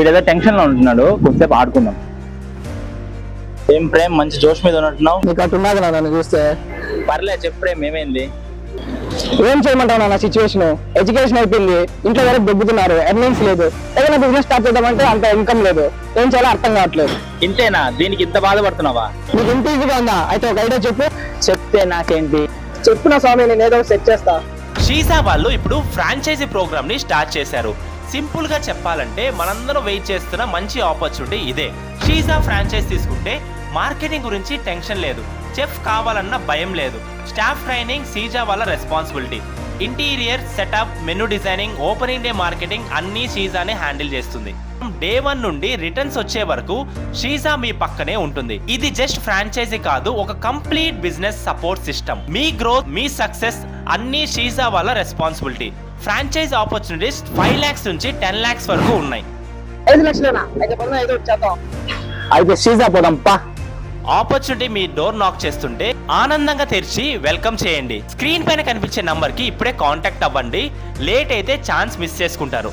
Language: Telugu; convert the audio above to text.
వీడేదో టెన్షన్ లో ఉంటున్నాడు, కొద్దిసేపు ఆడుకుందాం. ఏం ప్రేమ్, మంచి జోష్ మీద ఉన్నట్టున్నావు. నీకు అటు ఉన్నది నన్ను చూస్తే. పర్లే, చెప్పు ప్రేమ్, ఏమైంది? ఏం చేయమంటావు నా సిచ్యువేషన్? ఎడ్యుకేషన్ అయిపోయింది, ఇంట్లో వరకు దొబ్బుతున్నారు, ఎర్నింగ్స్ లేదు, ఏదైనా బిజినెస్ స్టార్ట్ చేద్దామంటే అంత ఇన్కమ్ లేదు, ఏం చేయాలో అర్థం కావట్లేదు. ఇంతేనా? దీనికి ఇంత బాధపడుతున్నావా? నీకు ఇంత ఈజీగా ఉందా? అయితే ఒక ఐడియా చెప్పు. చెప్తే నాకేంటి? చెప్పు నా స్వామి, నేను ఏదో సెట్ చేస్తా. షీజా వాళ్ళు ఇప్పుడు ఫ్రాంచైజీ ప్రోగ్రామ్ ని స్టార్ట్ చేశారు. సింపుల్ గా చెప్పాలంటే మనందరం వెయిట్ చేస్తున్న మంచి ఆపర్చునిటీ ఇదే. షీజా ఫ్రాంచైజ్ తీసుకుంటే మార్కెటింగ్ గురించి టెన్షన్ లేదు, చెఫ్ కావాలన్న భయం లేదు, స్టాఫ్ ట్రైనింగ్ షీజా వాళ్ళ responsibility, interior setup, menu designing, opening day marketing అన్నీ షీజానే హ్యాండిల్ చేస్తుంది. డే 1 నుండి రిటర్న్స్ వచ్చే వరకు షీజా మీ పక్కనే ఉంటుంది. ఇది జస్ట్ ఫ్రాంచైజీ కాదు, ఒక కంప్లీట్ బిజినెస్ సపోర్ట్ సిస్టమ్. మీ గ్రోత్, మీ సక్సెస్ అన్నీ షీజా వాళ్ళ రెస్పాన్సిబిలిటీ. ఫ్రాంచైజ్ ఆపర్చునిటీస్ 5 lakhs నుంచి 10 lakhs వరకు ఉన్నాయి. 5 లక్షలేనా? అయితే పదన 5 వచ్చేద్దాం. అయితే షీజా పోదాం పా. ఆపర్చునిటీ మీ డోర్ నాక్ చేస్తుంటే ఆనందంగా తెరిచి వెల్కమ్ చేయండి. స్క్రీన్ పైన కనిపించే నంబర్ కి ఇప్పుడే కాంటాక్ట్ అవ్వండి. లేట్ అయితే ఛాన్స్ మిస్ చేసుకుంటారు.